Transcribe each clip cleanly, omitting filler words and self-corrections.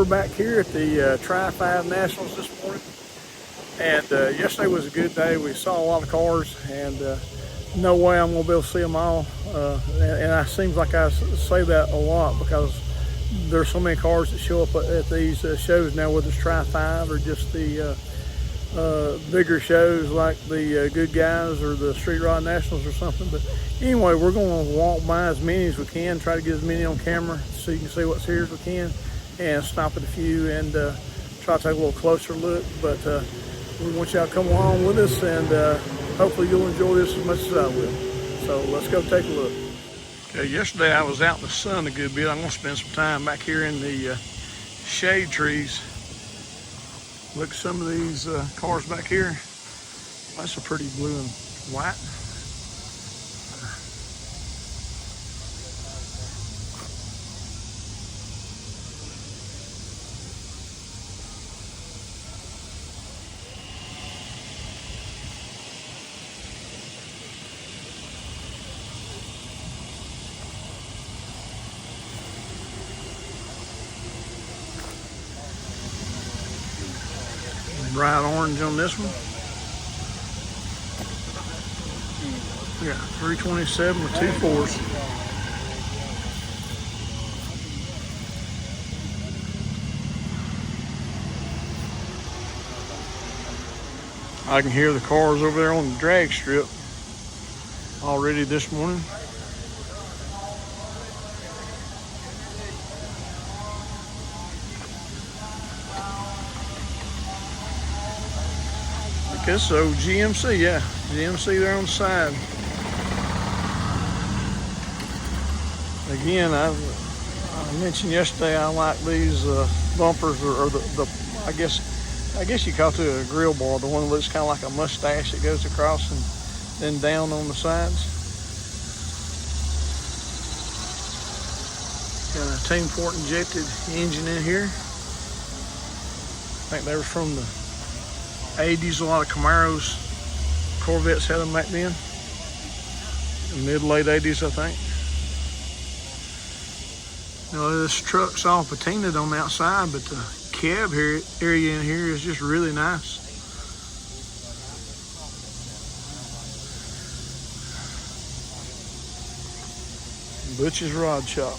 we're back here at the Tri-5 Nationals this morning. And yesterday was a good day. We saw a lot of cars, and no way I'm gonna be able to see them all. And it seems like I say that a lot because there's so many cars that show up at these shows now, whether it's Tri-5 or just the bigger shows like the Good Guys or the Street Rod Nationals or something. But anyway, we're going to walk by as many as we can, try to get as many on camera so you can see what's here as we can, and stop at a few and try to take a little closer look. But we want y'all to come along with us, and hopefully you'll enjoy this as much as I will. So let's go take a look. Okay, yesterday I was out in the sun a good bit. I'm going to spend some time back here in the shade trees. Look at some of these cars back here. That's a pretty blue and white. Bright orange on this one. We got 327 with 2 4s. I can hear the cars over there on the drag strip already this morning. Okay, so GMC, yeah, GMC there on the side. Again, I mentioned yesterday I like these bumpers, or the I guess you call it a grill bar, the one that looks kind of like a mustache that goes across and then down on the sides. Got a Team Ford injected engine in here. I think they were from the 80s. A lot of Camaros, Corvettes had them back then. Mid-late 80s, I think. You know, this truck's all patinaed on the outside, but the cab area in here is just really nice. Butch's Rod Shop.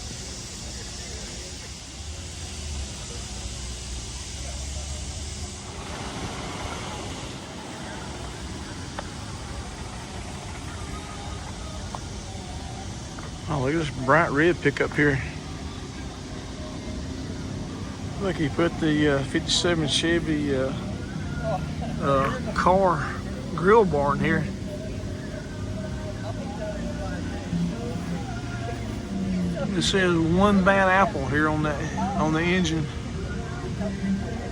Oh, look at this bright red pickup here. Look, he put the 57 Chevy car grill bar in here. It says one bad apple here on the engine.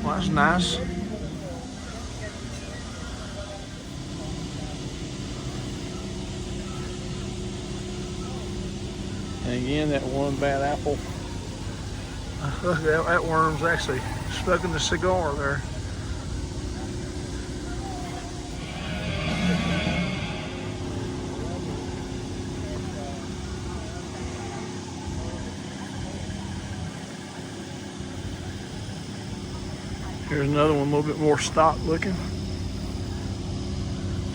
Well, that's nice. And again, that one bad apple. Look, that worm's actually smoking the cigar there. Here's another one, a little bit more stock looking.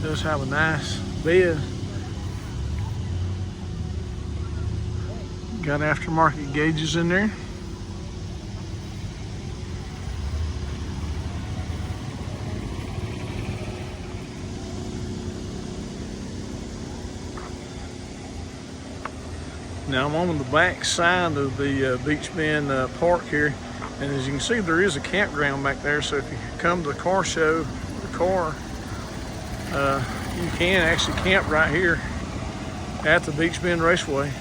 Does have a nice bed. Got aftermarket gauges in there. Now I'm on the back side of the Beech Bend Park here, and as you can see, there is a campground back there. So if you come to the car show, you can actually camp right here at the Beech Bend Raceway.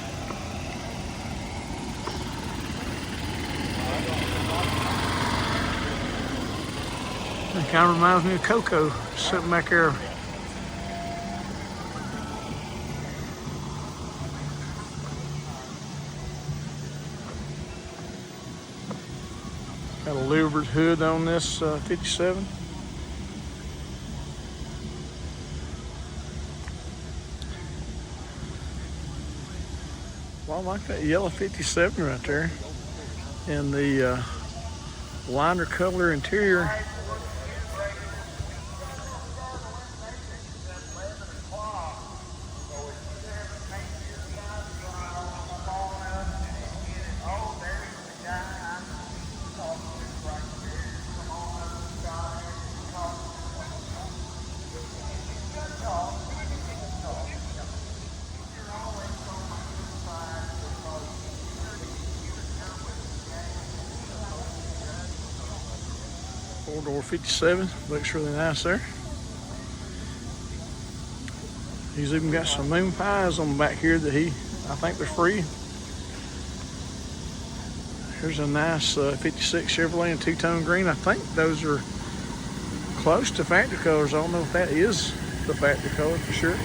It kind of reminds me of Coco sitting back there. Got a louvered hood on this 57. Well, I like that yellow 57 right there. And the Liner color interior. Four-door 57, looks really nice there. He's even got some moon pies on the back here that I think they're free. Here's a nice 56 Chevrolet in two-tone green. I think those are close to factory colors. I don't know if that is the factory color for sure.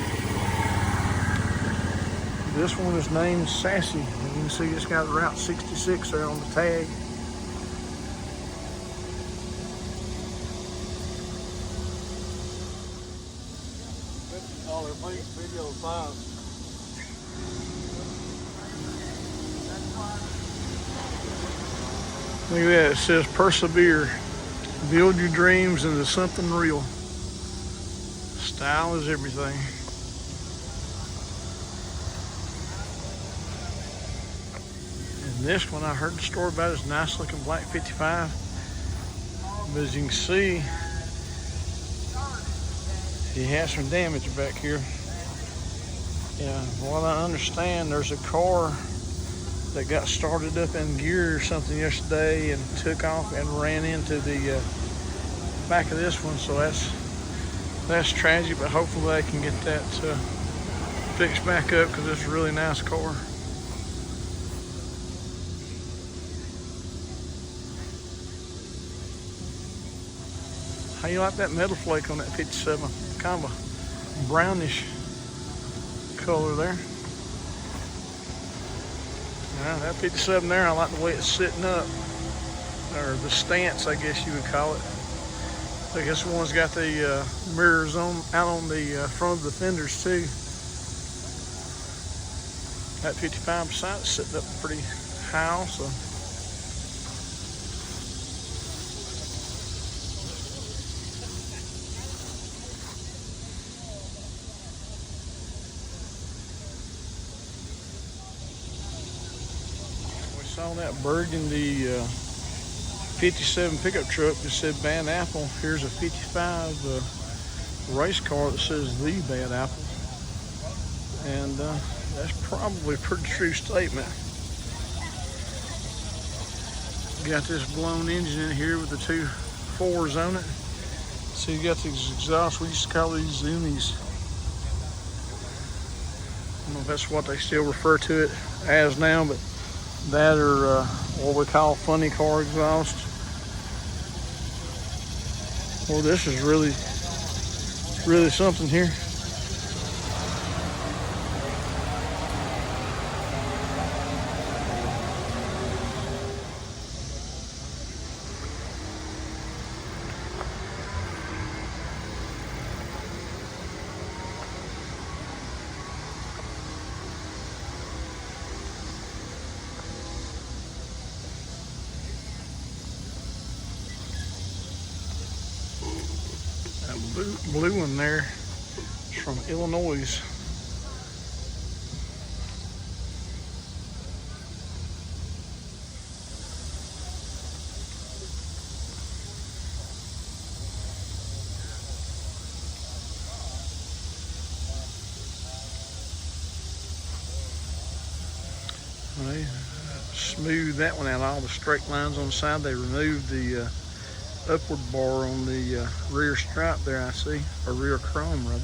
This one is named Sassy. You can see it's got Route 66 there on the tag. Video 5. Look at that, it says persevere. Build your dreams into something real. Style is everything. And this one I heard the story about is a nice looking black 55. But as you can see, he has some damage back here. Yeah, from what I understand, there's a car that got started up in gear or something yesterday and took off and ran into the back of this one. So that's tragic, but hopefully they can get that fixed back up because it's a really nice car. How you like that metal flake on that 57? Kind of a brownish color there. Yeah, that 57 there, I like the way it's sitting up, or the stance, I guess you would call it. I guess the one's got the mirrors out on the front of the fenders too. That 55 beside it's sitting up pretty high also. Saw that burgundy 57 pickup truck that said Bad Apple. Here's a 55 race car that says the Bad Apple. And that's probably a pretty true statement. Got this blown engine in here with the 2 4s on it. So you got these exhausts, we used to call these Zoomies. I don't know if that's what they still refer to it as now, but that or what we call funny car exhaust. Well, this is really something here. Blue one there is from Illinois. They smoothed that one out, all the straight lines on the side. They removed the upward bar on the rear stripe there, I see, or rear chrome rather.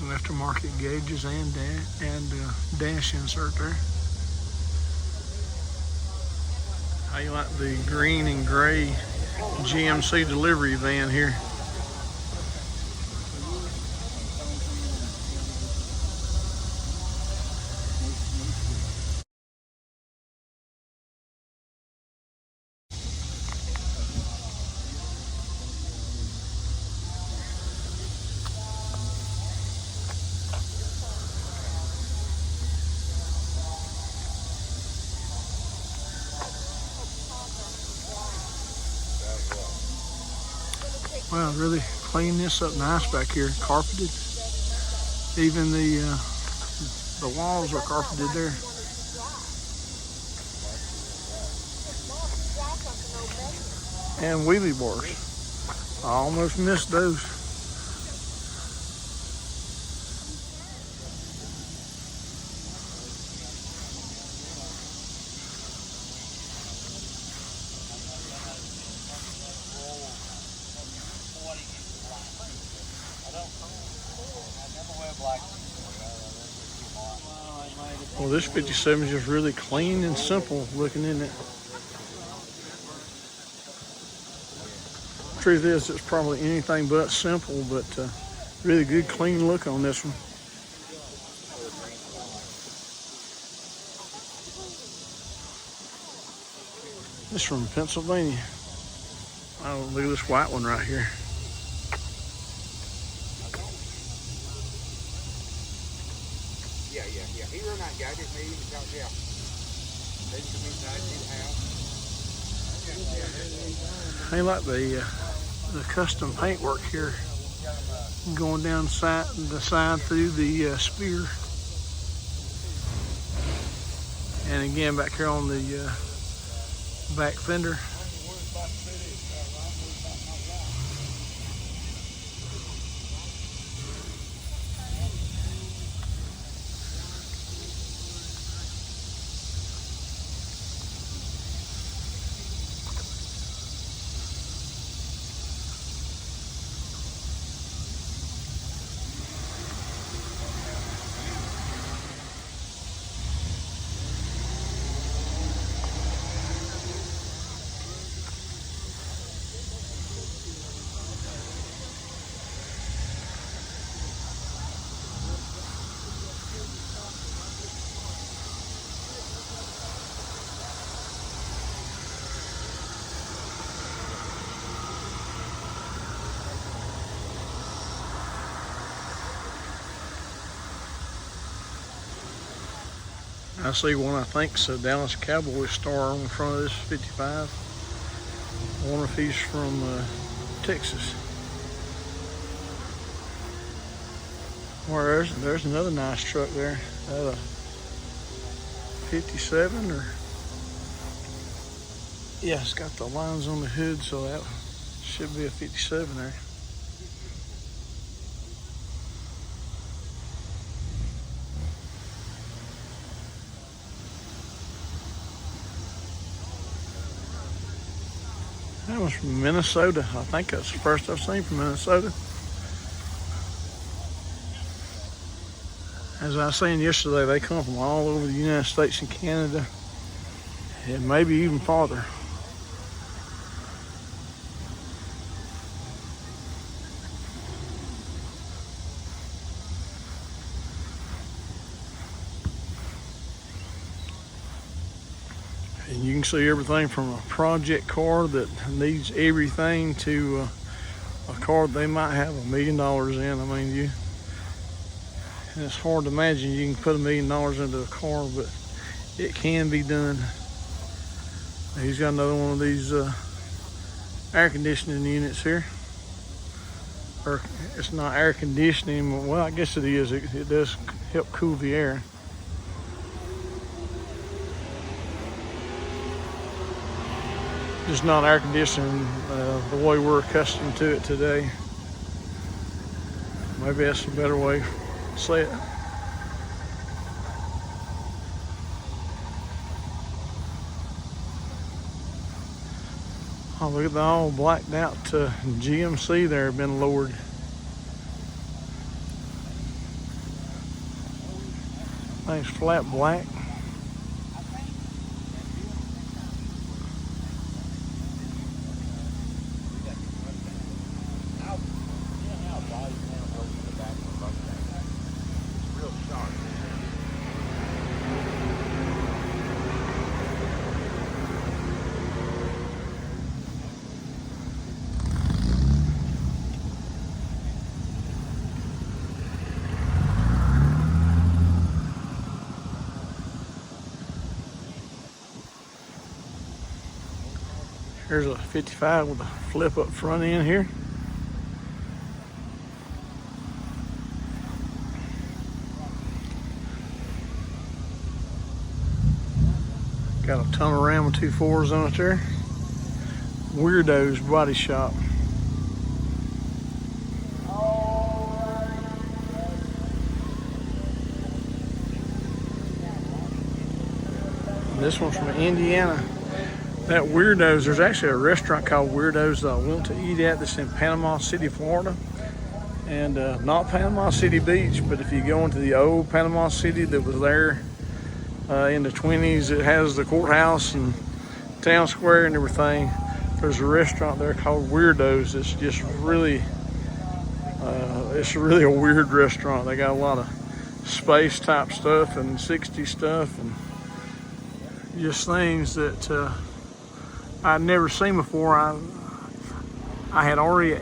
Aftermarket gauges and dash insert there. How you like the green and gray GMC delivery van here? Wow, really cleaned this up nice back here, carpeted. Even the walls are carpeted there. And wheelie bars. I almost missed those. Well, this 57 is just really clean and simple looking, isn't it? Truth is, it's probably anything but simple, but really good, clean look on this one. This from Pennsylvania. Oh, look at this white one right here. Yeah. He run that guy, didn't he? Yeah. They come inside the house. I like the custom paintwork here, going down the side through the spear, and again back here on the back fender. I see one, I think's a Dallas Cowboy star on the front of this 55. I wonder if he's from Texas. Or there's another nice truck there. A 57 or... Yeah, it's got the lines on the hood, so that should be a 57 there. That was from Minnesota. I think that's the first I've seen from Minnesota. As I was saying yesterday, they come from all over the United States and Canada, and maybe even farther. And you can see everything from a project car that needs everything to a car they might have $1 million in. I mean, and it's hard to imagine you can put $1 million into a car, but it can be done. He's got another one of these air conditioning units here. Or it's not air conditioning, well, I guess it is. It does help cool the air. Just not air conditioning the way we're accustomed to it today. Maybe that's a better way to say it. Oh, look at the all blacked out GMC there, have been lowered. Nice flat black. Here's a 55 with a flip up front end here. Got a ton of Ram with 2.4s on it there. Weirdo's Body Shop. This one's from Indiana. That Weirdo's, there's actually a restaurant called Weirdo's that I want to eat at that's in Panama City, Florida. And not Panama City Beach, but if you go into the old Panama City that was there in the 20s, it has the courthouse and town square and everything. There's a restaurant there called Weirdo's. It's just really, it's really a weird restaurant. They got a lot of space type stuff and 60s stuff and just things that I'd never seen before. I had already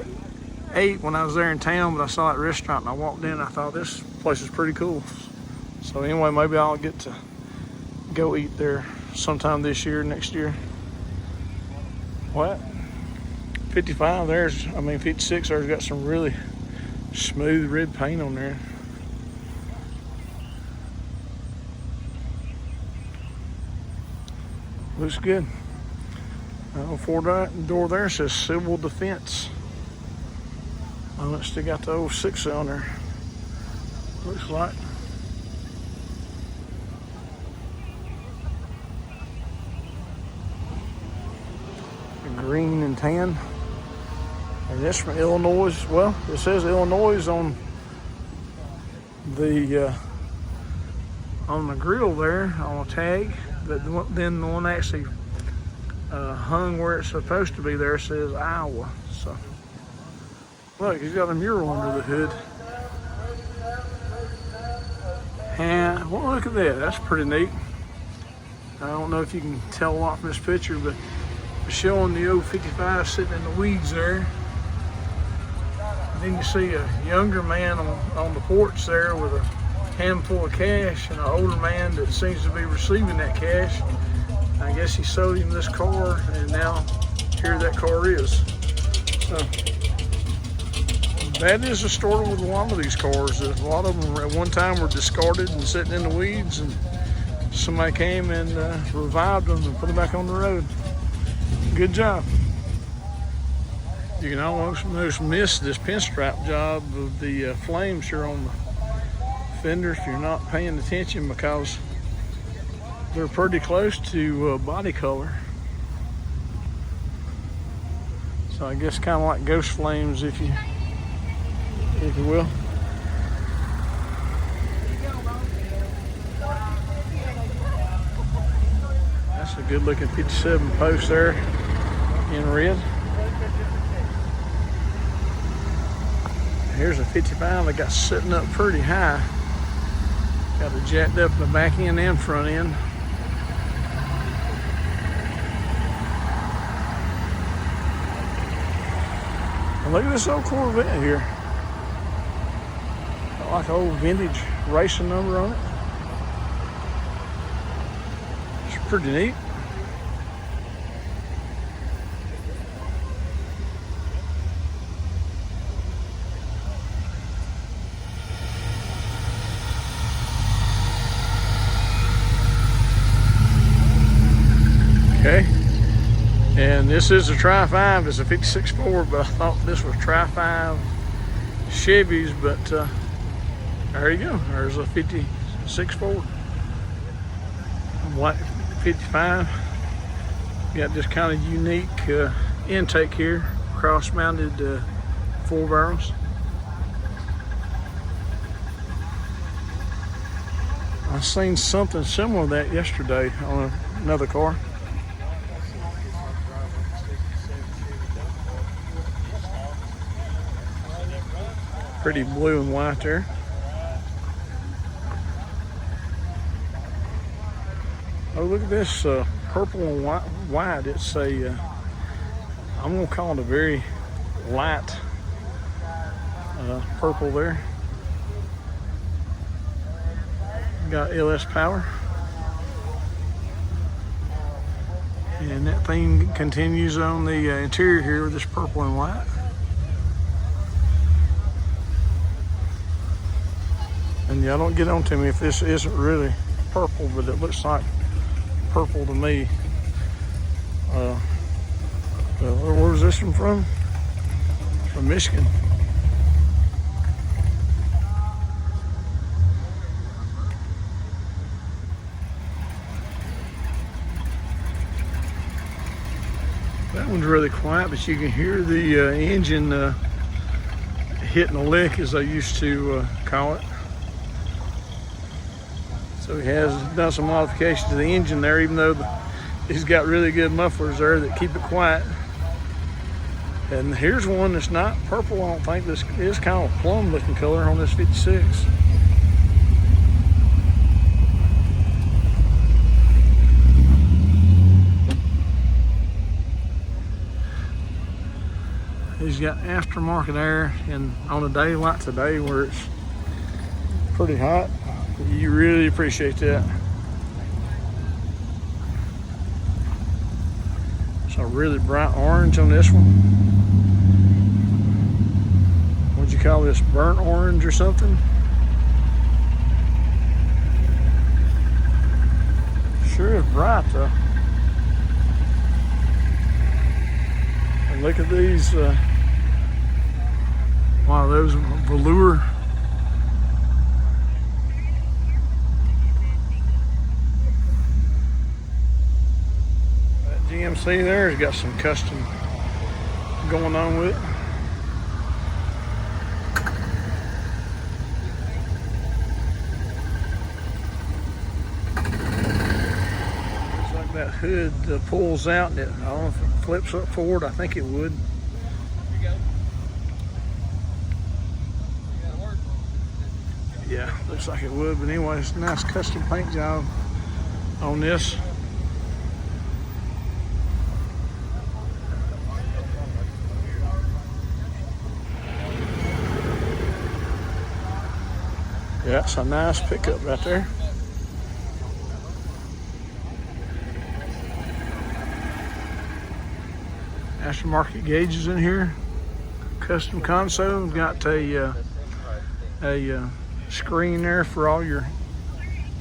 ate when I was there in town, but I saw that restaurant and I walked in and I thought this place is pretty cool. So anyway, maybe I'll get to go eat there sometime this year, next year. What? 55 there's, 56 there's got some really smooth red paint on there. Looks good. Before that door there says Civil Defense. Oh, it's still got the old 6-cylinder. Looks like. Green and tan. And this from Illinois. Well, it says Illinois on the grill there on a tag. But then the one actually hung where it's supposed to be there says Iowa. So look, he's got a mural under the hood. And well, look at that. That's pretty neat. I don't know if you can tell a lot from this picture, but it's showing the old 55 sitting in the weeds there. And then you see a younger man on the porch there with a handful of cash and an older man that seems to be receiving that cash. I guess he sold him this car and now here that car is. So that is the story with a lot of these cars. A lot of them at one time were discarded and sitting in the weeds, and somebody came and revived them and put them back on the road. Good job. You can almost miss this pinstripe job of the flames here on the fender if you're not paying attention, because they're pretty close to body color. So I guess kind of like ghost flames, if you will. That's a good looking 57 post there in red. Here's a 55 that got sitting up pretty high. Got it jacked up in the back end and front end. And look at this old Corvette here. Got like an old vintage racing number on it. It's pretty neat. Okay, and this is a Tri-5. It's a 56 Ford, but I thought this was Tri-5 Chevys, but there you go. There's a 56 Ford. White 55. Got this kind of unique intake here, cross-mounted 4 barrels. I seen something similar to that yesterday on another car. Pretty blue and white there. Oh, look at this purple and white. It's a, I'm gonna call it a very light purple there. Got LS power. And that thing continues on the interior here with this purple and white. And y'all don't get on to me if this isn't really purple, but it looks like purple to me. Where was this one from? From Michigan. That one's really quiet, but you can hear the engine hitting a lick, as I used to call it. So he has done some modifications to the engine there, even though he's got really good mufflers there that keep it quiet. And here's one that's not purple, I don't think. This is kind of a plum looking color on this 56. He's got aftermarket air, and on a day like today where it's pretty hot, you really appreciate that. It's a really bright orange on this one. What'd you call this, burnt orange or something? Sure is bright though. And look at these, wow, those velour. That GMC there has got some custom going on with it. Looks like that hood pulls out, and I don't know if it flips up forward. I think it would. Yeah, looks like it would, but anyway, it's a nice custom paint job on this. Yeah, it's a nice pickup right there. Aftermarket gauges in here. Custom console. We've got a screen there for all your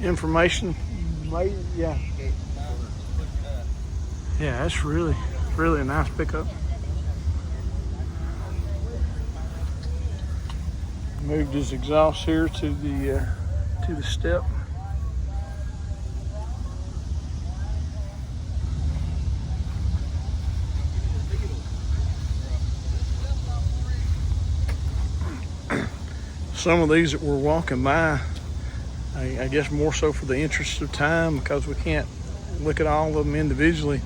information. Yeah, that's really a nice pickup. Moved his exhaust here to the step. Some of these that we're walking by, I guess more so for the interest of time, because we can't look at all of them individually.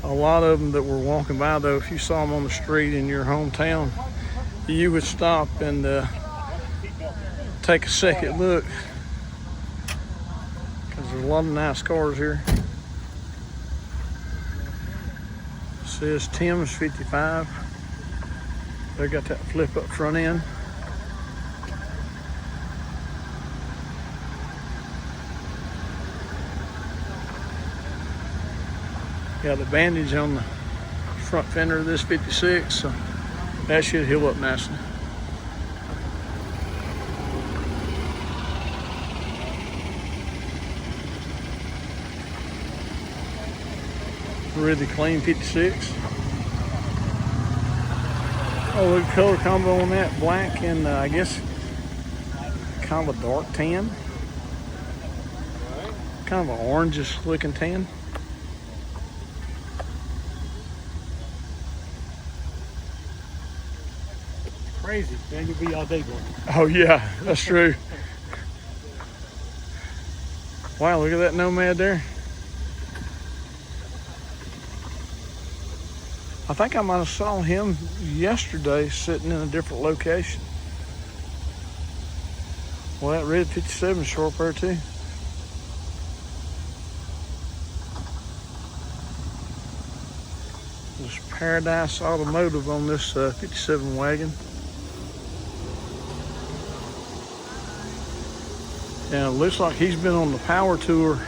A lot of them that we're walking by, though, if you saw them on the street in your hometown, you would stop and take a second look, because there's a lot of nice cars here. It says Tim's 55. They got that flip up front end. Got the bandage on the front fender of this 56, so that should heal up nicely. Really clean 56. Oh, look at the color combo on that, black and I guess kind of a dark tan. Kind of an orangish looking tan. Crazy, man, you'll be all day going. Oh yeah, that's true. Wow, look at that Nomad there. I think I might have saw him yesterday sitting in a different location. Well, that red 57 is short there too. There's Paradise Automotive on this 57 wagon. Yeah, it looks like he's been on the power tour.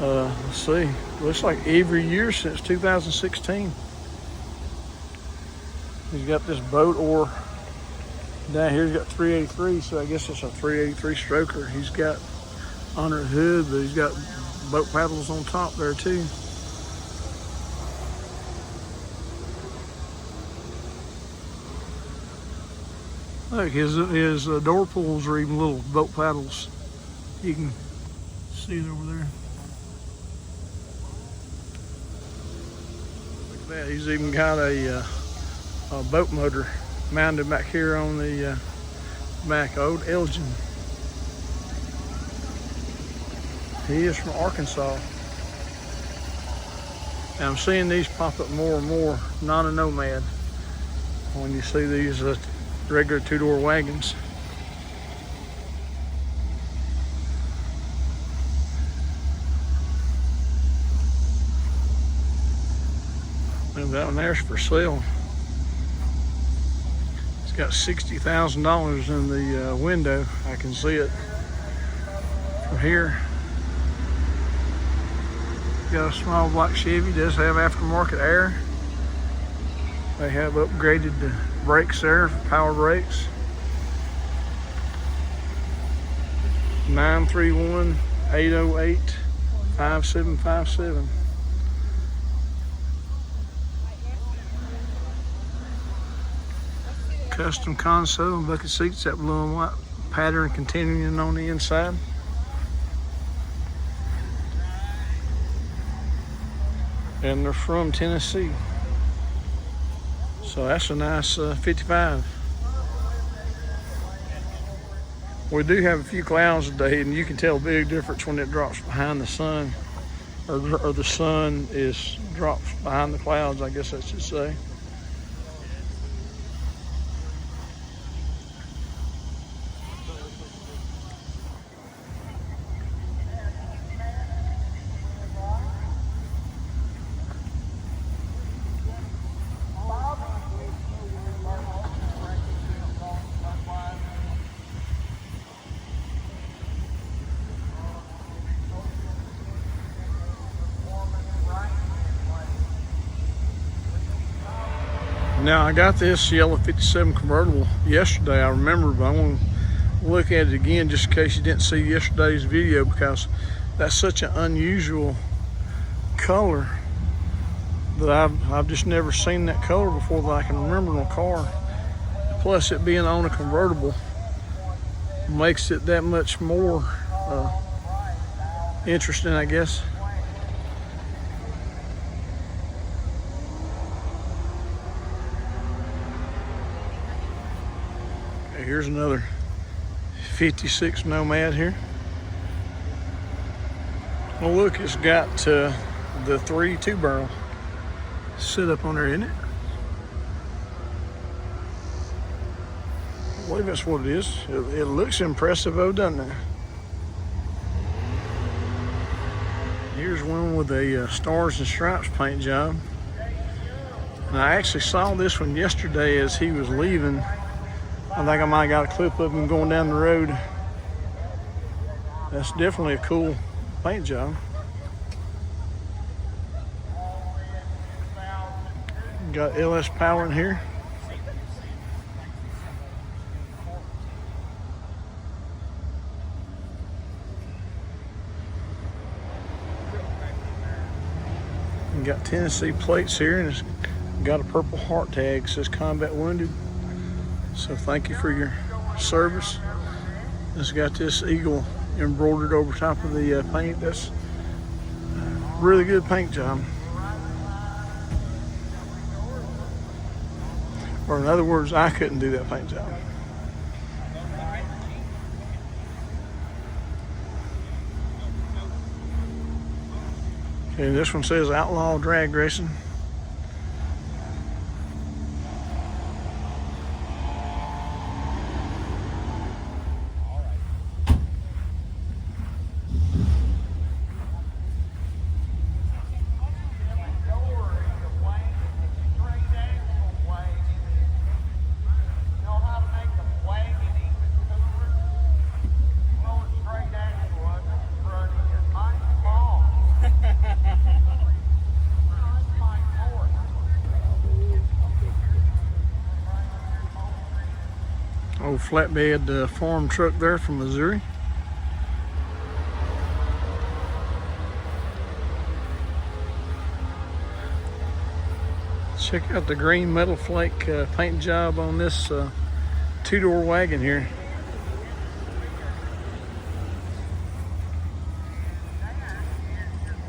Let's see, looks like every year since 2016. He's got this boat ore down here. He's got 383, so I guess it's a 383 stroker he's got under the hood, but he's got boat paddles on top there too. Look, his door pulls are even little boat paddles. You can see it over there. Look at that. He's even got a boat motor mounted back here on the back. Old Elgin. He is from Arkansas. And I'm seeing these pop up more and more, not a nomad. When you see these regular two-door wagons. And that one there's for sale. It's got $60,000 in the window. I can see it from here. Got a small black Chevy, does have aftermarket air. They have upgraded the brakes there, power brakes. 931-808-5757. Custom console and bucket seats, that blue and white pattern continuing on the inside. And they're from Tennessee. So that's a nice 55. We do have a few clouds today, and you can tell a big difference when it drops behind the sun, or the sun drops behind the clouds, I guess I should say. Now, I got this yellow 57 convertible yesterday, I remember, but I want to look at it again just in case you didn't see yesterday's video, because that's such an unusual color that I've just never seen that color before that I can remember in a car. Plus, it being on a convertible makes it that much more interesting, I guess. Here's another 56 Nomad here. Well, look, it's got the 3 2-barrel sit up on there, isn't it? I believe that's what it is. It looks impressive though, doesn't it? Here's one with a Stars and Stripes paint job. And I actually saw this one yesterday as he was leaving. I think I might have got a clip of him going down the road. That's definitely a cool paint job. Got LS power in here. And got Tennessee plates here, and it's got a purple heart tag, says combat wounded. So thank you for your service. It's got this eagle embroidered over top of the paint. That's a really good paint job. Or in other words, I couldn't do that paint job. Okay, this one says Outlaw Drag Racing. Old flatbed farm truck there from Missouri. Check out the green metal flake paint job on this two-door wagon here.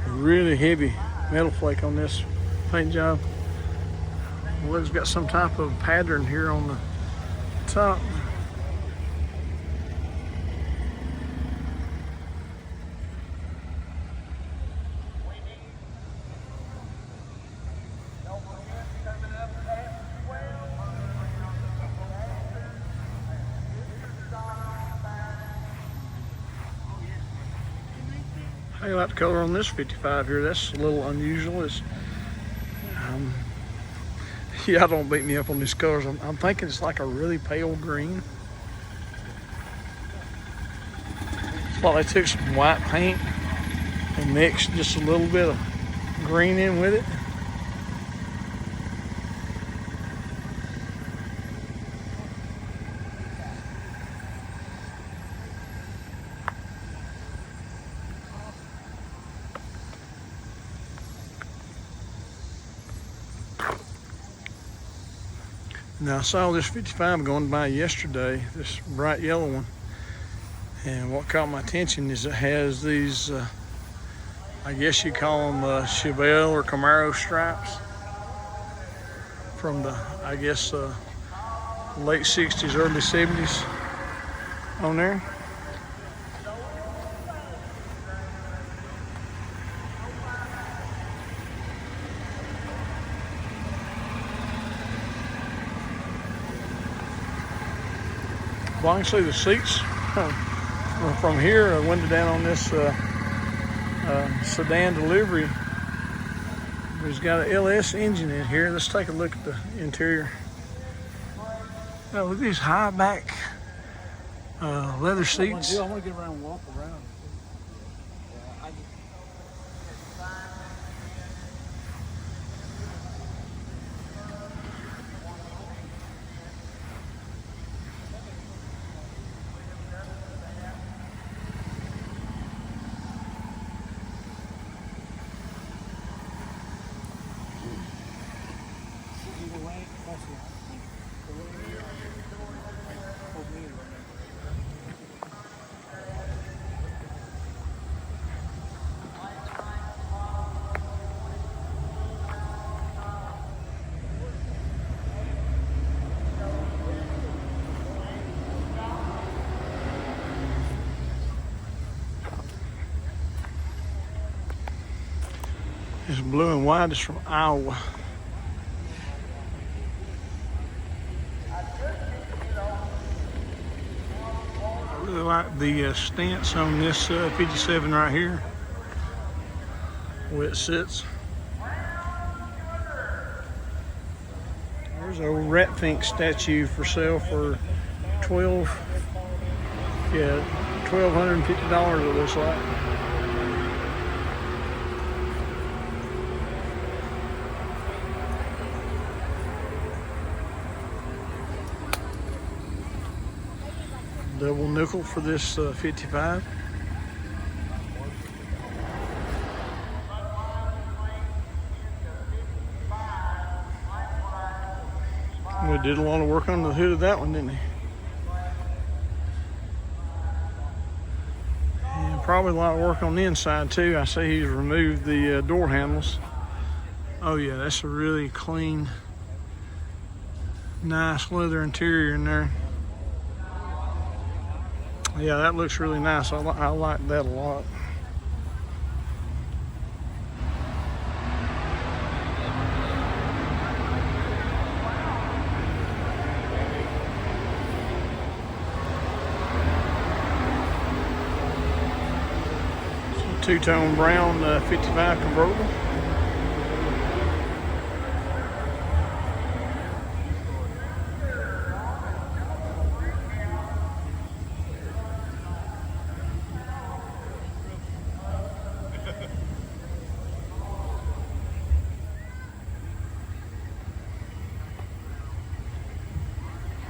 Really heavy metal flake on this paint job. Well, it's got some type of pattern here on the top. I like the color on this 55 here. That's a little unusual. It's, yeah, don't beat me up on these colors. I'm thinking it's like a really pale green. It's like they took some white paint and mixed just a little bit of green in with it. Now I saw this 55 going by yesterday, this bright yellow one, and what caught my attention is it has these, I guess you call them Chevelle or Camaro stripes from the, I guess, late 60s, early 70s on there. Well, I can see the seats from here, a window down on this sedan delivery. It's got an LS engine in here. Let's take a look at the interior. Oh, look at these high back leather seats. I want to get around and walk around. It's blue and white. It's from Iowa. I really like the stance on this 57 right here, where it sits. There's a Ratfink statue for sale for $1,250 it looks like. Double nickel for this 55. We did a lot of work on the hood of that one, didn't he? And probably a lot of work on the inside too. I see he's removed the door handles. Oh yeah, that's a really clean, nice leather interior in there. Yeah, that looks really nice. I like that a lot. Two-tone brown 55 convertible.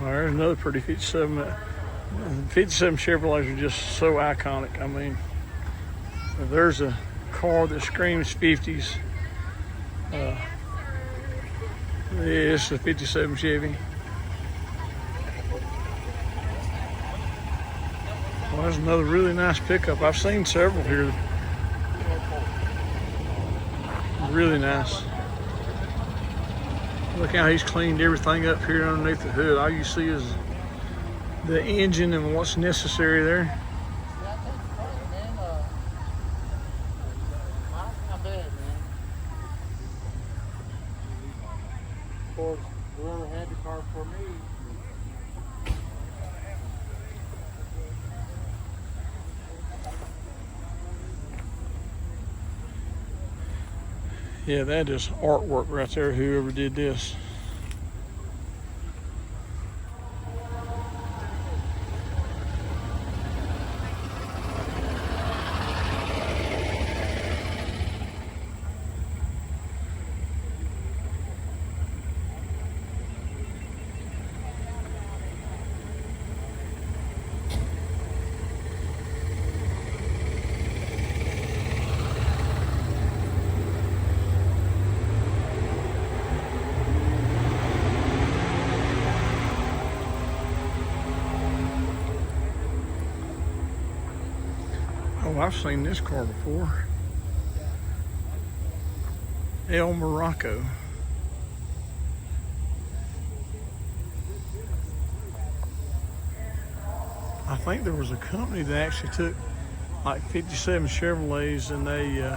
Well, there's another pretty 57. 57 Chevrolets are just so iconic. I mean, if there's a car that screams 50s, This is a 57 Chevy. Well, there's another really nice pickup. I've seen several here. Really nice. Look how he's cleaned everything up here underneath the hood. All you see is the engine and what's necessary there. Of course, whoever had the car for me. Yeah, that is artwork right there, whoever did this. Oh, I've seen this car before. El Morocco. I think there was a company that actually took like 57 Chevrolets and they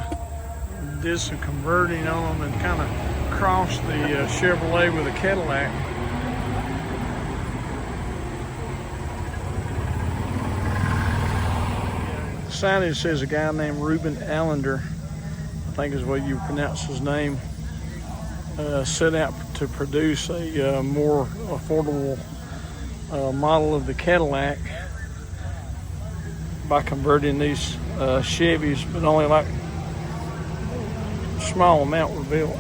did some converting on them and kind of crossed the Chevrolet with a Cadillac. Signage says a guy named Reuben Allender, I think is what you pronounce his name, set out to produce a more affordable model of the Cadillac by converting these Chevys, but only like a small amount were built.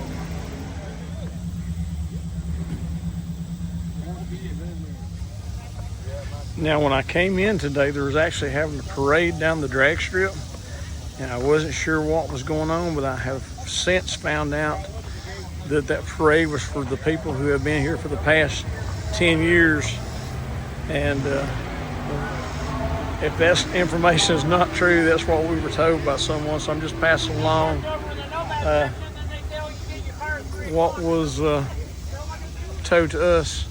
Now, when I came in today, there was actually having a parade down the drag strip, and I wasn't sure what was going on, but I have since found out that that parade was for the people who have been here for the past 10 years. And if that information is not true, that's what we were told by someone, so I'm just passing along what was told to us.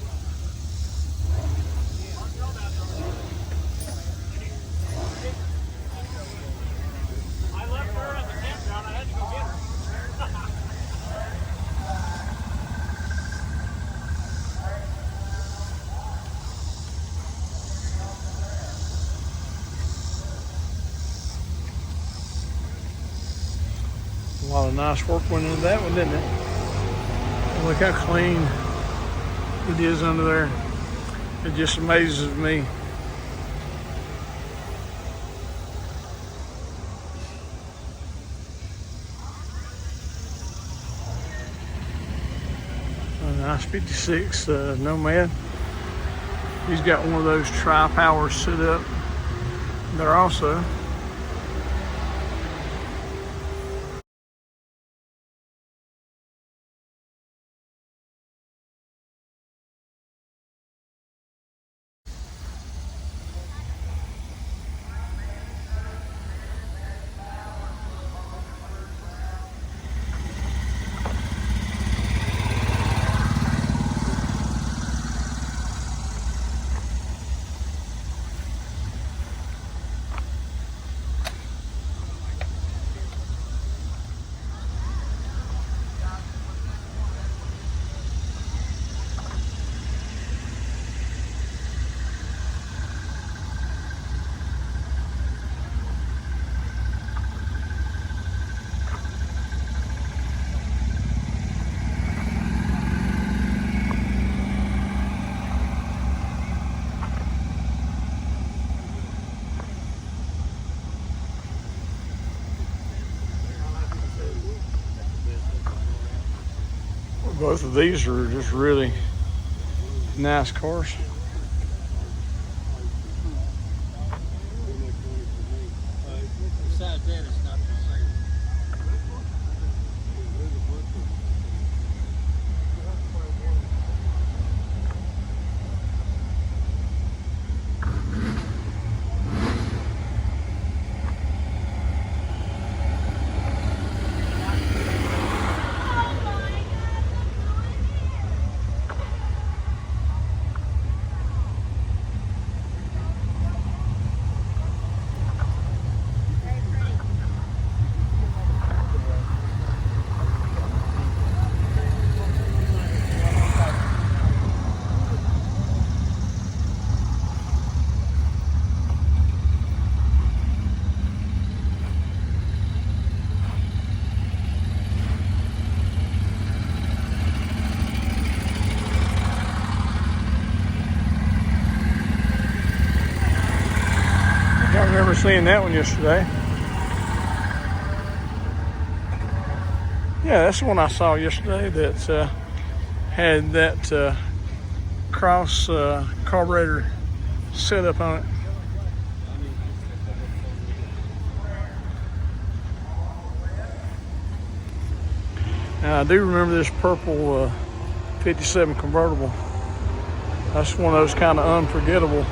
A lot of nice work went into that one, didn't it? Look how clean it is under there. It just amazes me. A nice 56 Nomad. He's got one of those tri-powers set up there also. Both of these are just really nice cars. Besides that, it's not the same. seeing that one yesterday. Yeah, that's the one I saw yesterday that had that cross carburetor set up on it. Now, I do remember this purple 57 convertible. That's one of those kind of unforgettable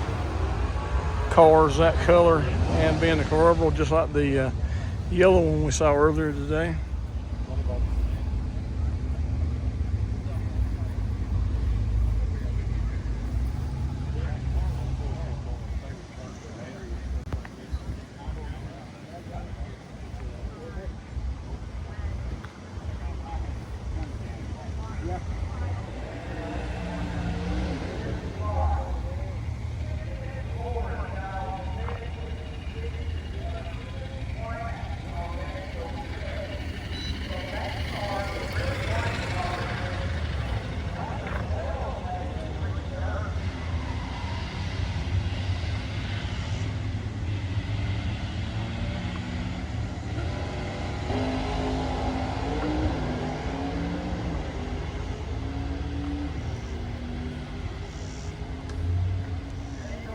cars, that color, and being a convertible, just like the yellow one we saw earlier today.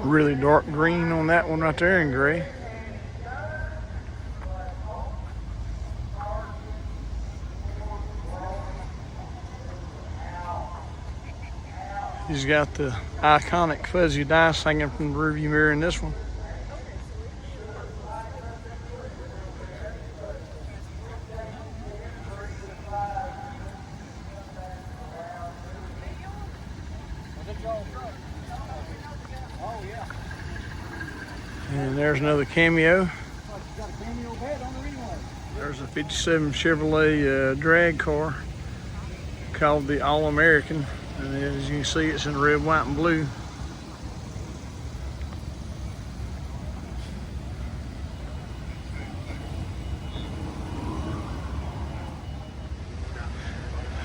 Really dark green on that one right there in gray. He's got the iconic fuzzy dice hanging from the rearview mirror in this one. And there's another cameo. There's a 57 Chevrolet drag car called the All-American. And as you can see, it's in red, white, and blue.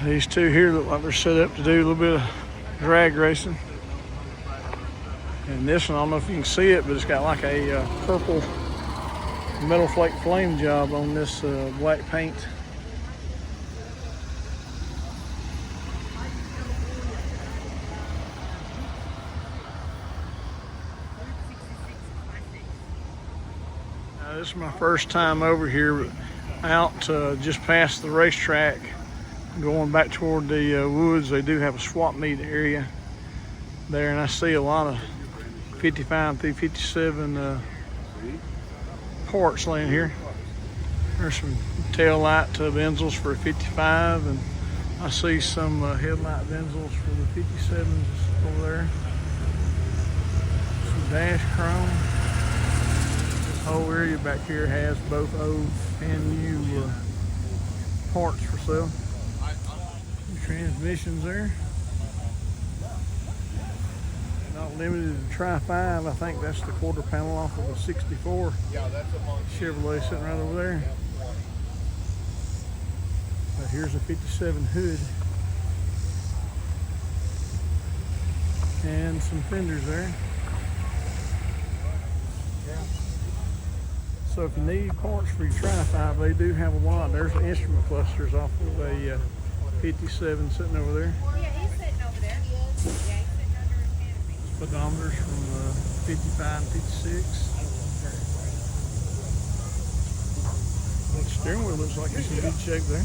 These two here look like they're set up to do a little bit of drag racing. And this one, I don't know if you can see it, but it's got like a purple metal flake flame job on this black paint. Now, this is my first time over here, out just past the racetrack, going back toward the woods. They do have a swap meet area there, and I see a lot of 55 through 57 parts laying here. There's some tail light benzels for a 55, and I see some headlight benzels for the 57s over there. Some dash chrome. This whole area back here has both old and new parts for sale. Transmissions there. Not limited to Tri-5. I think that's the quarter panel off of a 64 Chevrolet sitting right over there. But here's a 57 hood. And some fenders there. So if you need parts for your Tri-5, they do have a lot. There's the instrument clusters off of a 57 sitting over there. Yeah, he's sitting over there. Yeah, he's sitting under his canopy. Speedometers from 55 and 56. The steering wheel looks like it's in good shape there.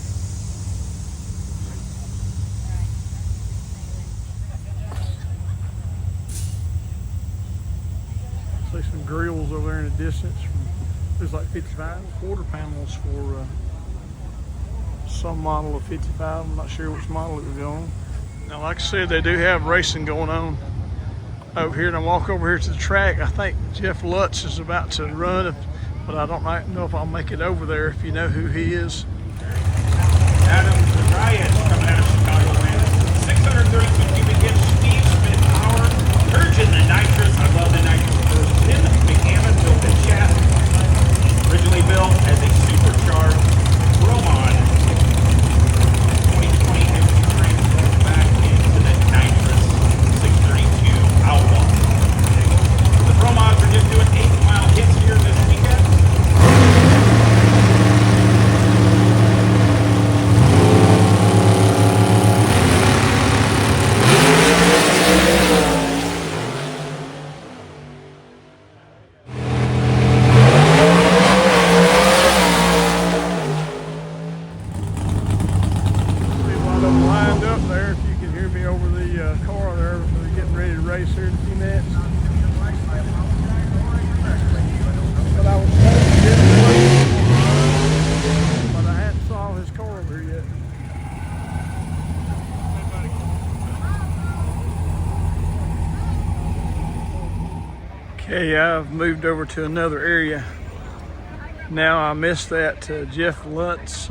See some grills over there in the distance. There's like 55 quarter panels for some model of 55. I'm not sure which model it was on. Now, like I said, they do have racing going on over here. And I walk over here to the track. I think Jeff Lutz is about to run, but I don't know if I'll make it over there. If you know who he is. Adam Zarias coming out of Chicago wins 632 cubic inch speed, spin power, Turgeon the nitrous. I love the nitrous first. Tim McAmmon built the chassis. Originally built as a supercharged Roman 2020 engine transformed back into the nitrous 632 Outlaw. The Romans are just doing 8-mile hits here this week. I've moved over to another area. Now I missed that Jeff Lutz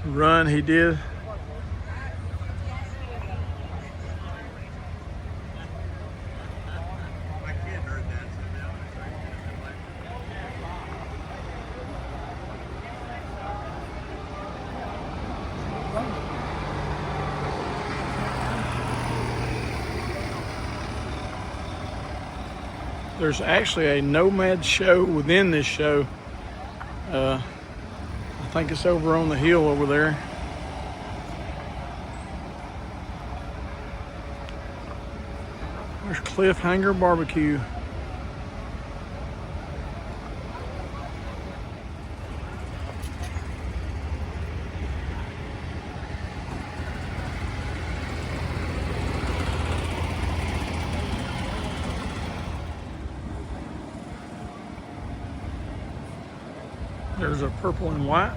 run he did. There's actually a Nomad show within this show. I think it's over on the hill over there. There's Cliffhanger Barbecue. There's a purple and white.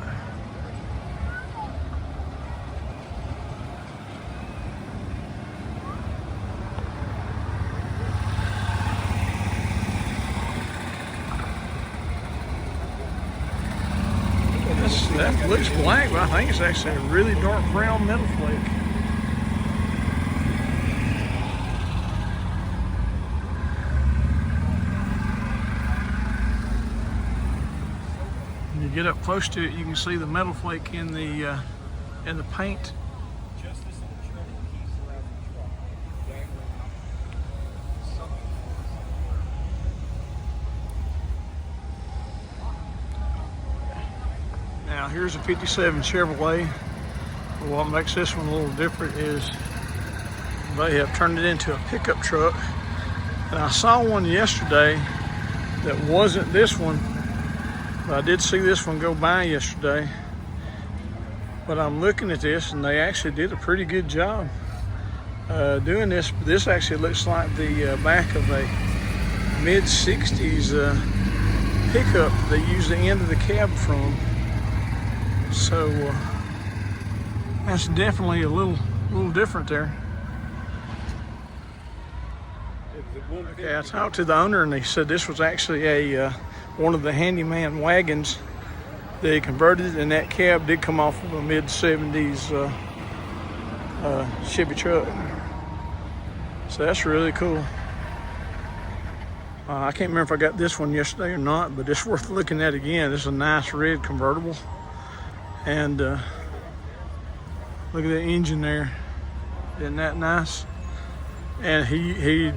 That looks black, but I think it's actually a really dark brown metal flake. When you get up close to it, you can see the metal flake in the paint. Now here's a 57 Chevrolet. What makes this one a little different is they have turned it into a pickup truck. And I saw one yesterday that wasn't this one, but I did see this one go by yesterday. But I'm looking at this and they actually did a pretty good job doing this. This actually looks like the back of a mid-60s pickup they use the end of the cab from. So that's definitely a little different there. Okay, I talked to the owner and he said this was actually a one of the handyman wagons they converted, and that cab did come off of a mid-70s Chevy truck. So that's really cool. I can't remember if I got this one yesterday or not, but it's worth looking at again. This is a nice red convertible. And look at the engine there. Isn't that nice? And he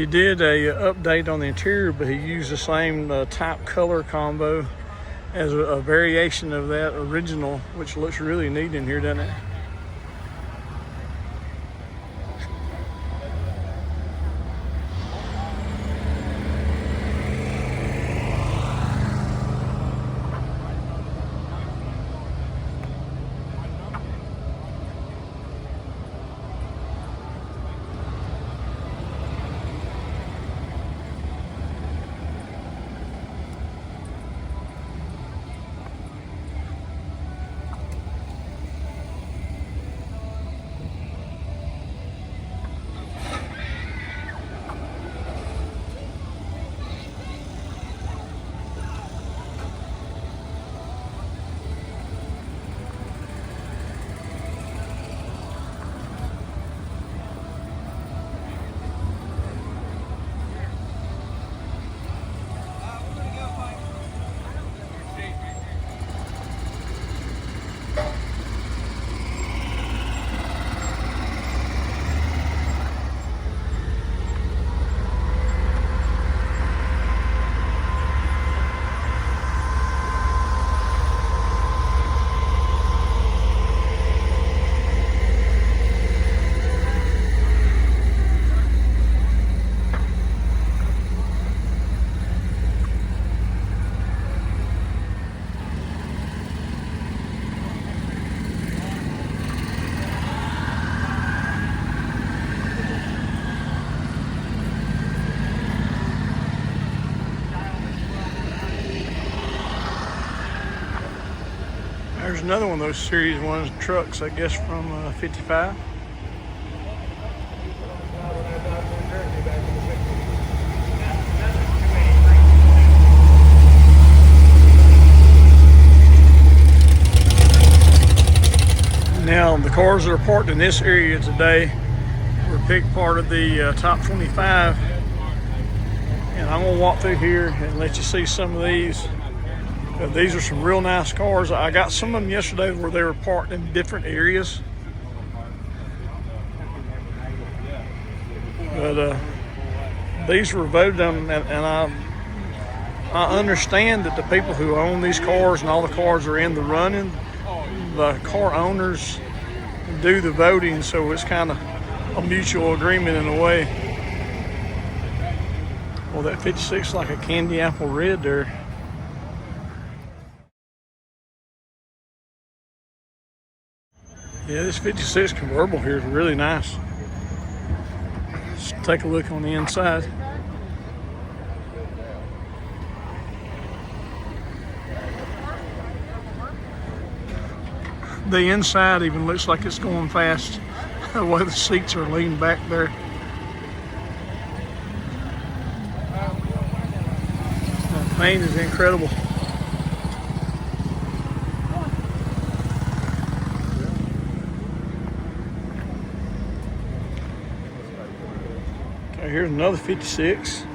did a update on the interior, but he used the same type color combo as a variation of that original, which looks really neat in here, doesn't it? There's another one of those Series 1 trucks, I guess, from 55. The cars that are parked in this area today were picked part of the top 25. And I'm gonna walk through here and let you see some of these. These are some real nice cars. I got some of them yesterday where they were parked in different areas. But these were voted on, and I understand that the people who own these cars and all the cars are in the running, the car owners do the voting, so it's kind of a mutual agreement in a way. Well, that 56 is like a candy apple red there. Yeah, this 56 convertible here is really nice. Let's take a look on the inside. The inside even looks like it's going fast, the way the seats are leaned back there. The paint is incredible. Okay, here's another 56.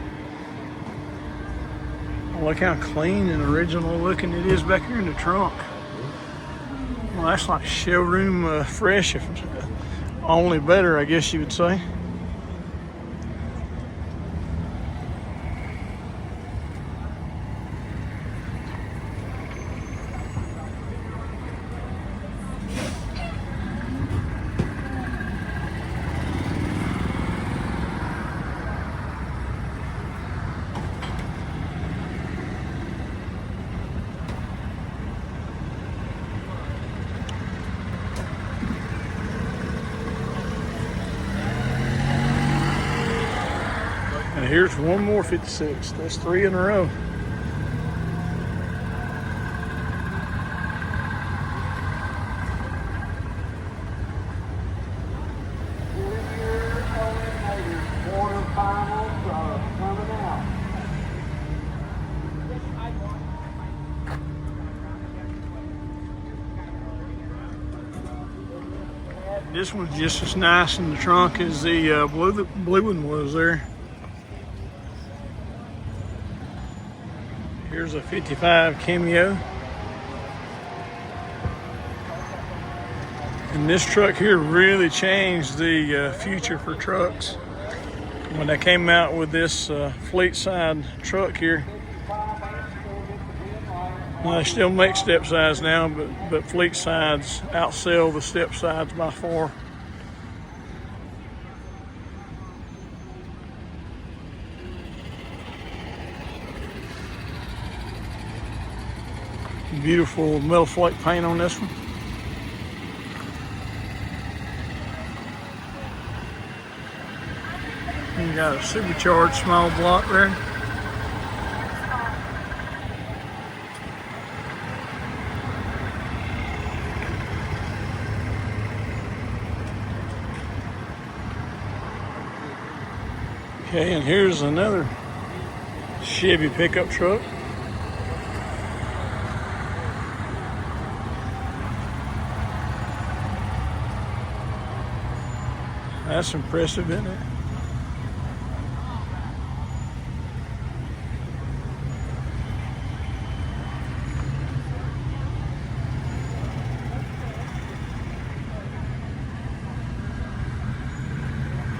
Look how clean and original looking it is back here in the trunk. Well, that's like showroom fresh, if only better, I guess you would say. And here's one more 56. That's 3 in a row. This one's just as nice in the trunk as the blue one was there. Here's a 55 Cameo. And this truck here really changed the future for trucks. When they came out with this fleet side truck here, well, they still make step sides now, but fleet sides outsell the step sides by far. Beautiful metal flake paint on this one. You got a supercharged small block there. Okay, and here's another Chevy pickup truck. That's impressive, isn't it?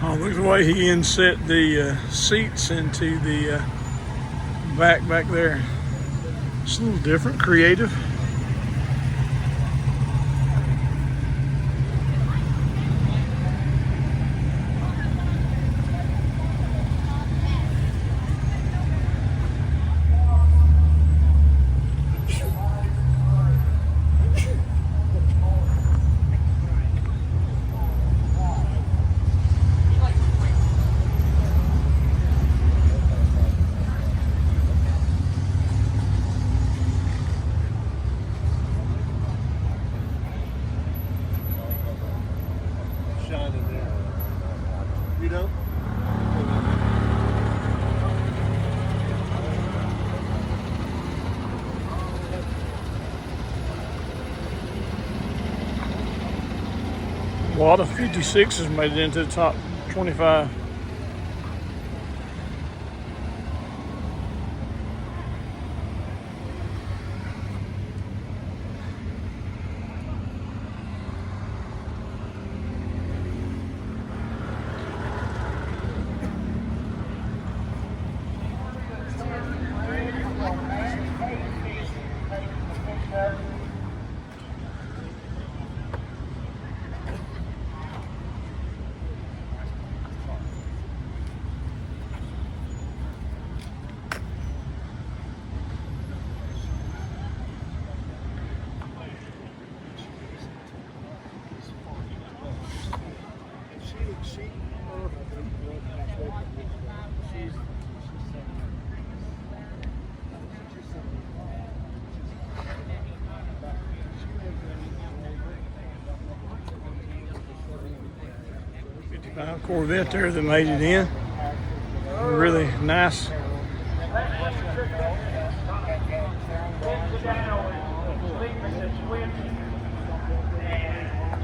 Oh, look at the way he inset the seats into the back there. It's a little different, creative. A lot of 56s made it into the top 25. Corvette there that made it in. Really nice.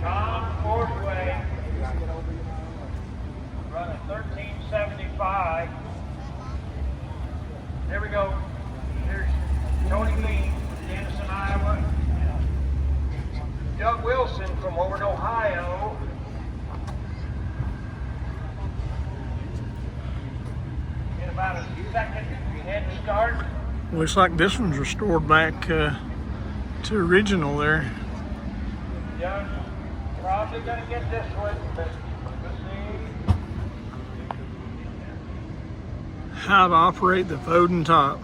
Tom Ordway, running 1375. There we go. There's Tony Lee, Denison, Iowa. Doug Wilson from over in Ohio. In about a second head start. Looks like this one's restored back to original there. Doug's probably going to get this one, but we'll see. How to operate the folding top.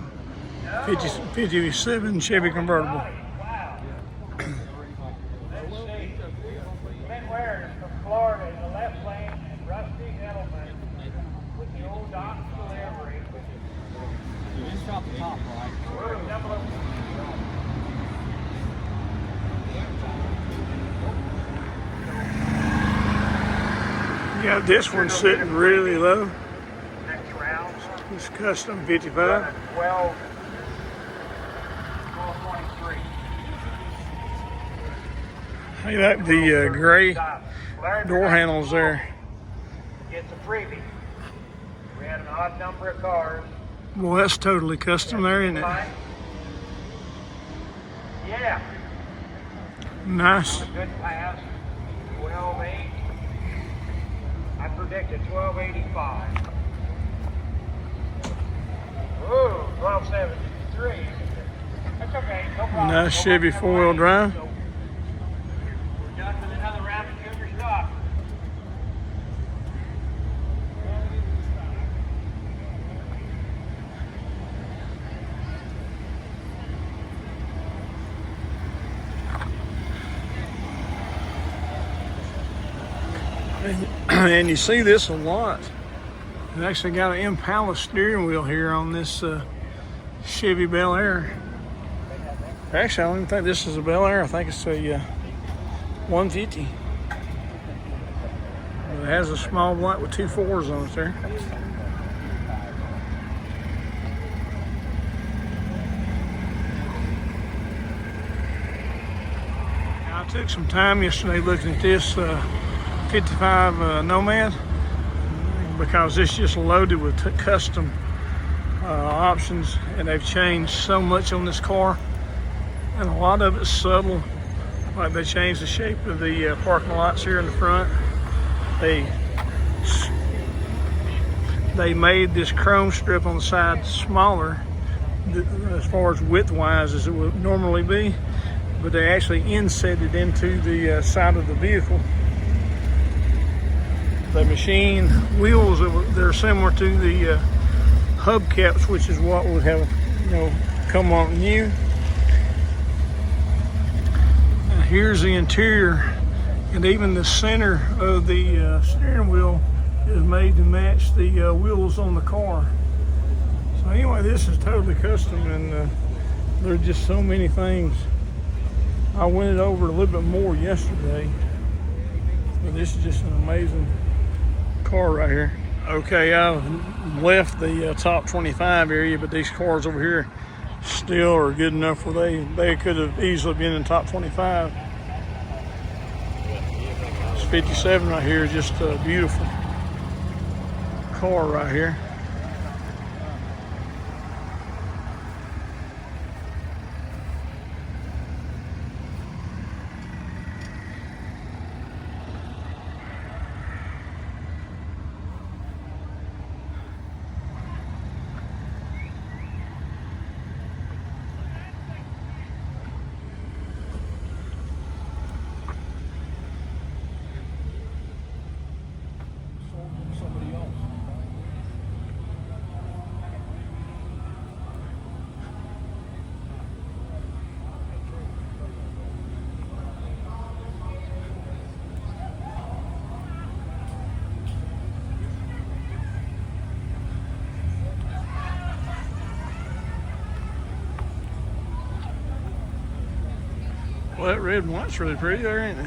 57 Chevy convertible. Wow. Let's see. Ben Wares from Florida in the left lane, and Rusty Edelman with the old Doc's delivery. You just dropped the top, right? We're double up. Yeah, this one's sitting really low. Next round. It's custom 55. 12:23. Hey, like the gray door handles there. Gets a freebie. We had an odd number of cars. Well, that's totally custom there, isn't it? Yeah. Nice. Good pass. 12.8. I predicted 12.85. Ooh, 12.73. That's okay. No problem. Nice Chevy four-wheel drive. So, we're done with another round of junior stock. And you see this a lot. It actually got an Impala steering wheel here on this Chevy Bel Air. Actually, I don't even think this is a Bel Air. I think it's a 150. But it has a small blunt with 2 4s on it there. Now, I took some time yesterday looking at this 55 Nomad, because it's just loaded with custom options, and they've changed so much on this car, and a lot of it's subtle. Like they changed the shape of the parking lots here in the front. They made this chrome strip on the side smaller as far as width wise as it would normally be, but they actually inset it into the side of the vehicle. The machine wheels, they're similar to the hubcaps, which is what would have, come on new. And here's the interior, and even the center of the steering wheel is made to match the wheels on the car. So anyway, this is totally custom, and there's just so many things. I went it over a little bit more yesterday, but this is just an amazing car right here. Okay, I left the top 25 area, but these cars over here still are good enough where they could have easily been in top 25. As 57 right here is just a beautiful car right here. Well, that red and white's really pretty there, ain't it?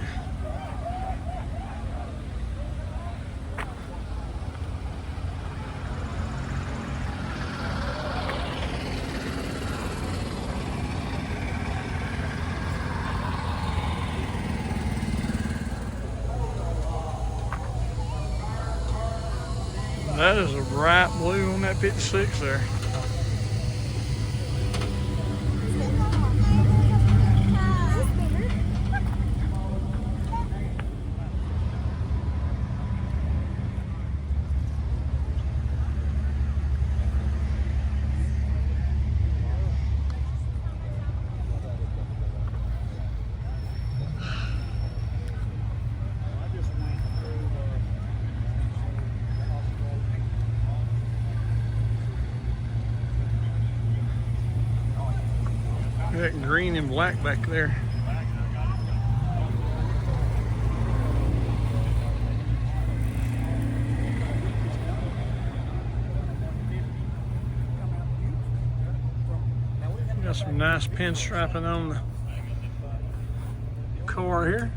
That is a bright blue on that 56 there. That green and black back there. Got some nice pinstriping on the car here.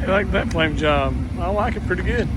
I like that flame job. I like it pretty good.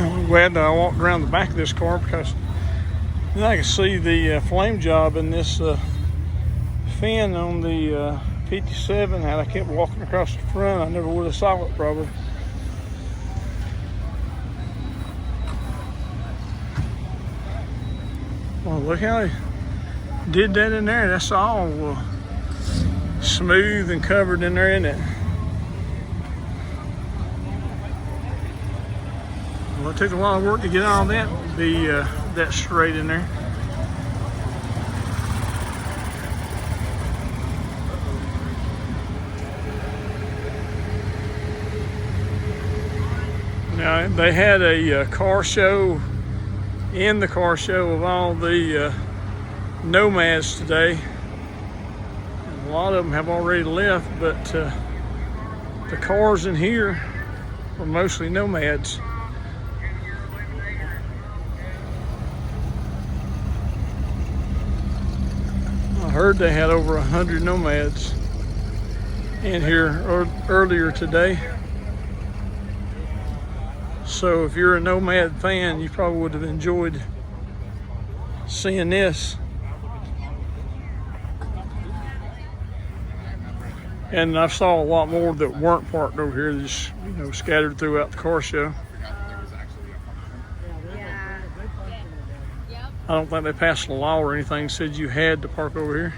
I'm glad that I walked around the back of this car because then I can see the flame job in this fin on the 57. Had I kept walking across the front, I never would have saw it probably. Well, look how they did that in there. That's all smooth and covered in there, isn't it? Well, it took a lot of work to get all that be that straight in there. Now they had a car show in the car show of all the nomads today. lot of them have already left, but the cars in here were mostly nomads. I heard they had over 100 nomads in here earlier today. So if you're a nomad fan, you probably would have enjoyed seeing this. And I saw a lot more that weren't parked over here, just scattered throughout the car show. I don't think they passed a law or anything said you had to park over here.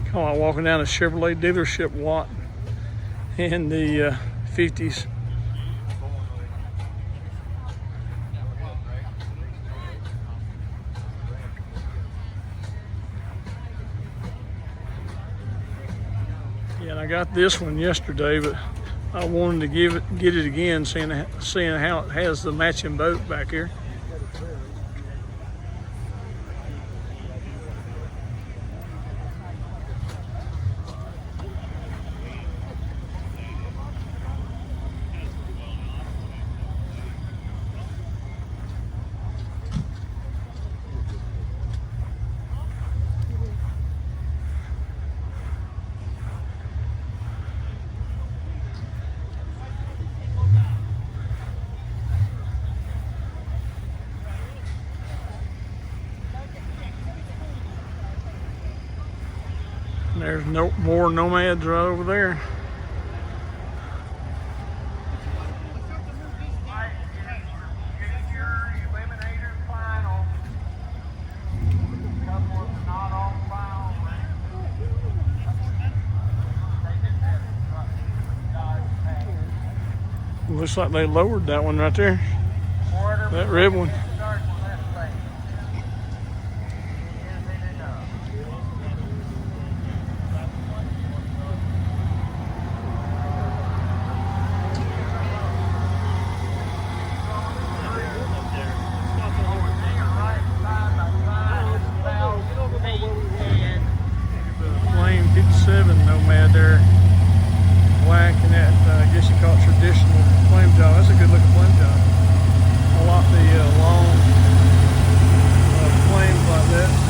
Kind of like walking down a Chevrolet dealership lot in the 50s. Yeah, and I got this one yesterday, but I wanted to get it again, seeing how it has the matching boat back here. There's no more nomads right over there. Looks like they lowered that one right there. That red one. Flame 57 nomad there. Black and that, I guess you call it traditional flame job. That's a good looking flame job. I like the long flames like that.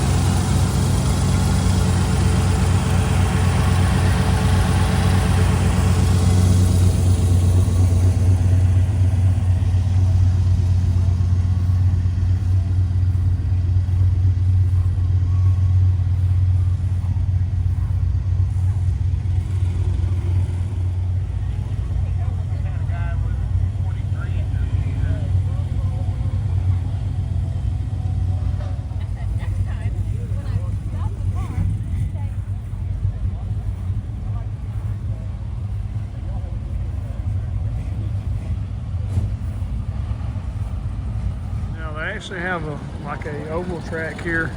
They actually have like a oval track here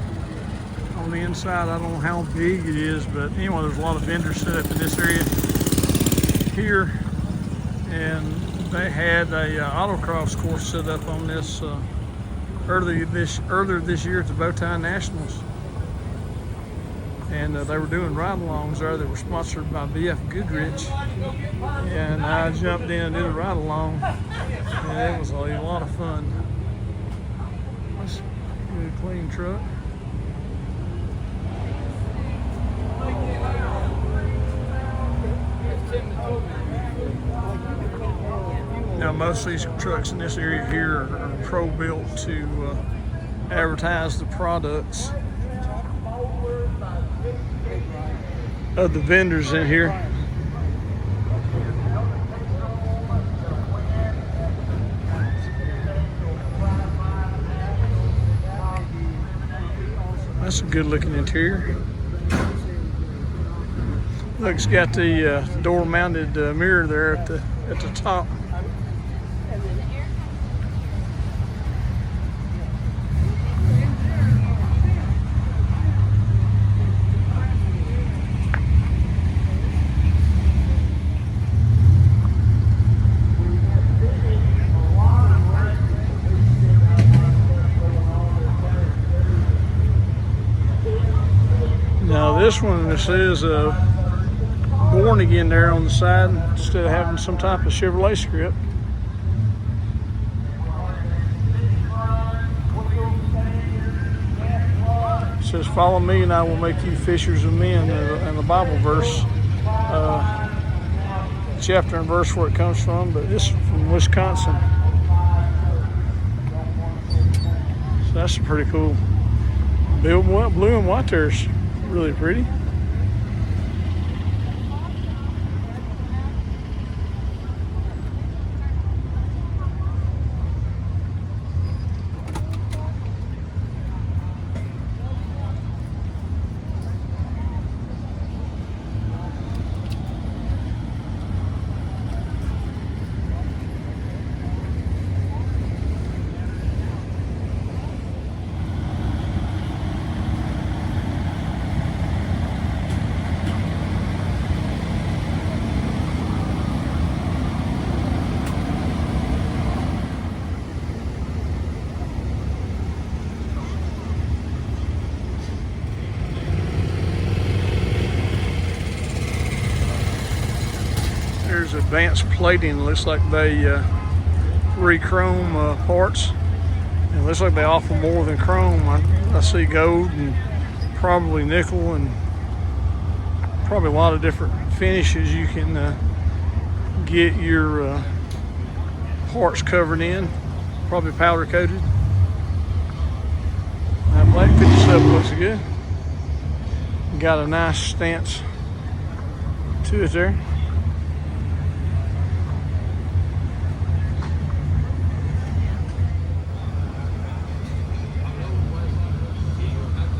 on the inside. I don't know how big it is, but anyway, there's a lot of vendors set up in this area here, and they had a autocross course set up on this earlier this year at the Bowtie Nationals, and they were doing ride-alongs there that were sponsored by BF Goodrich, and I jumped in and did a ride-along, and it was a lot of fun. Good clean truck. Now most of these trucks in this area here are pro-built to advertise the products of the vendors in here. That's a good looking interior. Look, it's got the door mounted mirror there at the top. this one, this is born again there on the side instead of having some type of Chevrolet script. It says, "Follow me and I will make you fishers of men," and the Bible verse, chapter and verse where it comes from, but this is from Wisconsin. So that's pretty cool. Blue and white there's really pretty. There's advanced plating. Looks like they re-chrome parts. It looks like they offer more than chrome. I see gold and probably nickel and probably a lot of different finishes you can get your parts covered in. Probably powder coated. That black 57 looks good. Got a nice stance to it there.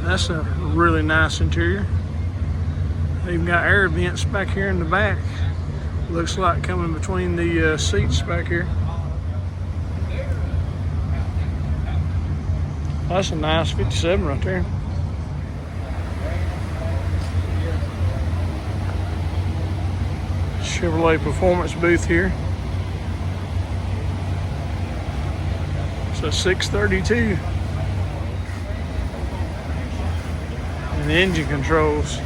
That's a really nice interior. They even got air vents back here in the back. Looks like coming between the seats back here. That's a nice 57 right there. Chevrolet performance booth here. It's a 632. And the engine controls.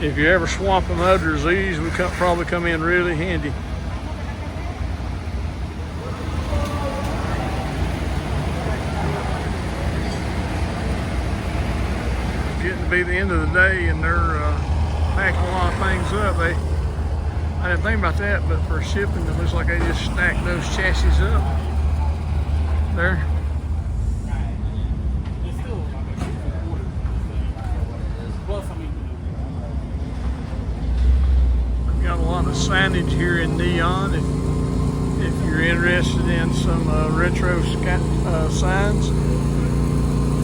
If you're ever swapping motors, these would probably come in really handy. Getting to be the end of the day and they're packing a lot of things up. I didn't think about that, but for shipping, it looks like they just stacked those chassis up there. Got a lot of signage here in neon. If you're interested in some retro signs in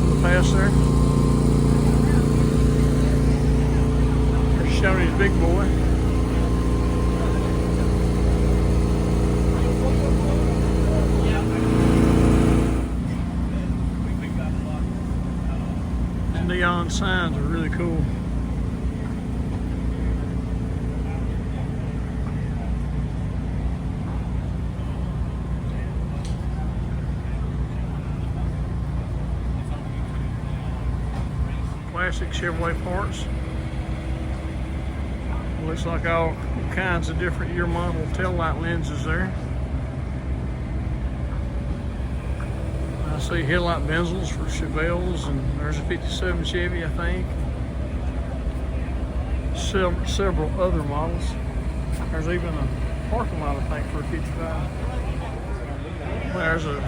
the past there. Here's Shoney's big boy. These neon signs are really cool. Classic Chevrolet parts. Looks like all kinds of different year model taillight lenses there. I see headlight bezels for Chevelles, and there's a 57 Chevy, I think. Several other models. There's even a parking lot, I think, for a 55. There's a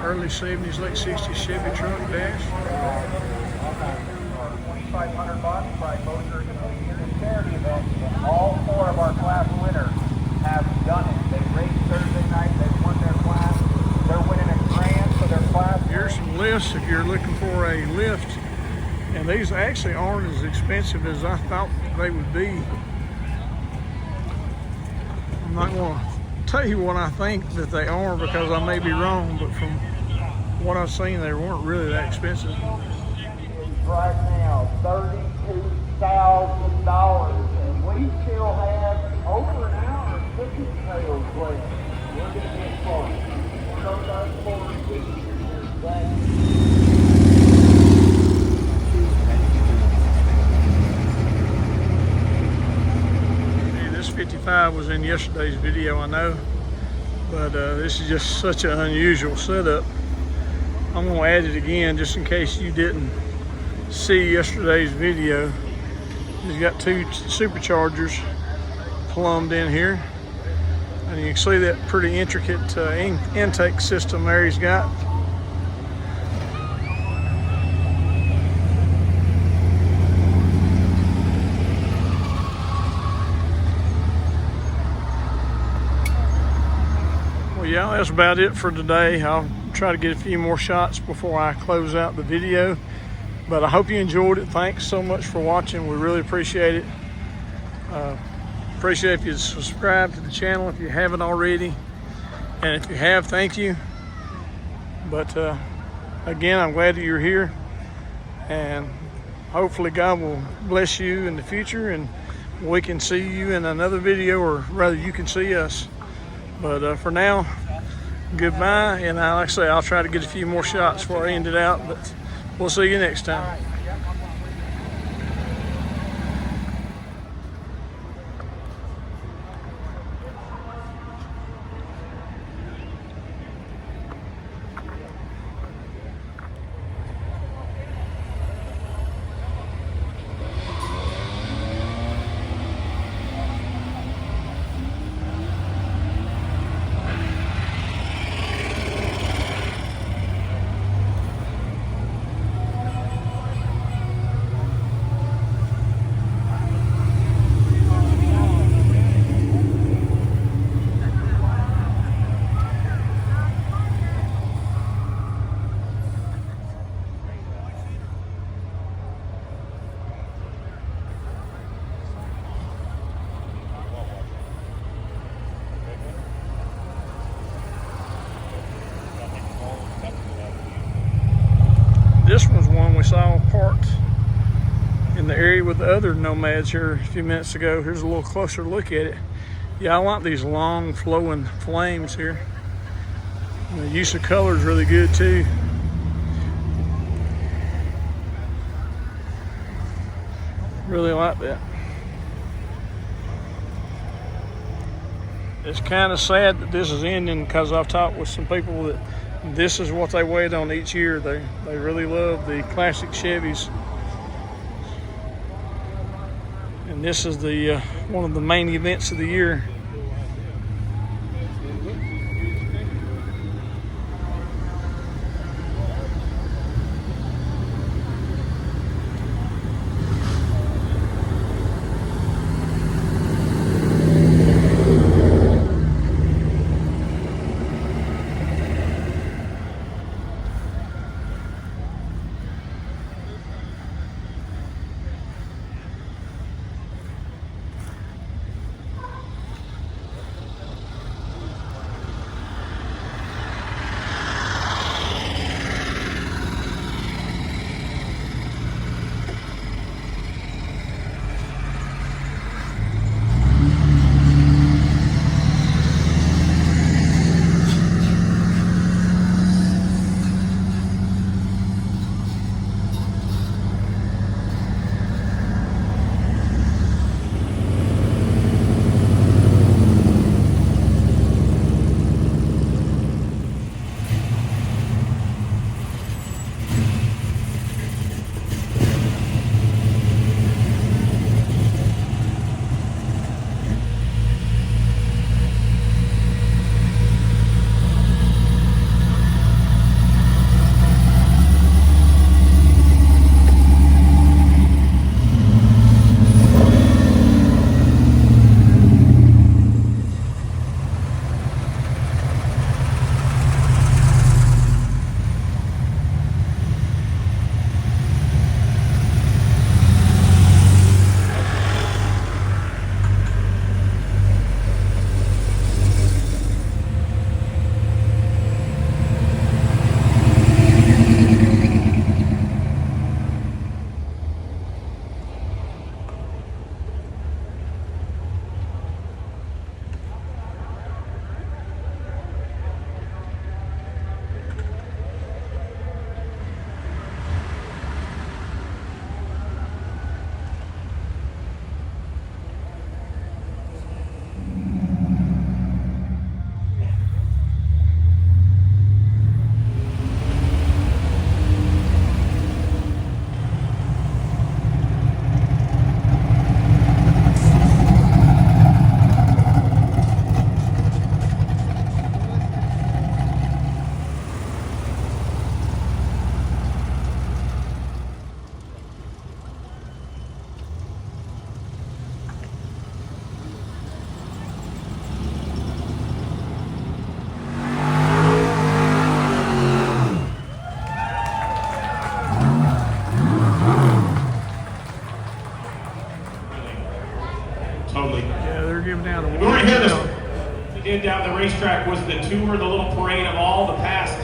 early 70s, late 60s Chevy truck dash. $2,500 by Moser in charity event, and all four of our class winners have done it. They raced Thursday night, they won their class, they're winning a grand for their class. Here's some lifts if you're looking for a lift, and these actually aren't as expensive as I thought they would be. I'm not going to tell you what I think that they are because I may be wrong, but from what I've seen, they weren't really that expensive. Right now, $32,000, and we still have over an hour of cookie tails left. We're going to get close. We're going to was in yesterday's video, I know, but this is just such an unusual setup. I'm gonna add it again just in case you didn't see yesterday's video. He's got two superchargers plumbed in here, and you can see that pretty intricate intake system there he's got. Well, yeah, that's about it for today. I'll try to get a few more shots before I close out the video, but I hope you enjoyed it. Thanks so much for watching. We really appreciate it. Appreciate if you subscribe to the channel if you haven't already, and if you have, thank you. But again, I'm glad that you're here, and hopefully God will bless you in the future, and we can see you in another video, or rather you can see us. But for now, goodbye, and like I say, I'll try to get a few more shots before I end it out, but we'll see you next time. This was one we saw parked in the area with the other Nomads here a few minutes ago. Here's a little closer look at it. Yeah, I like these long flowing flames here. And the use of color is really good too. Really like that. It's kind of sad that this is ending, because I've talked with some people that this is what they wait on each year. They really love the classic Chevys, and this is the one of the main events of the year. did down the racetrack was the tour, the little parade of all the past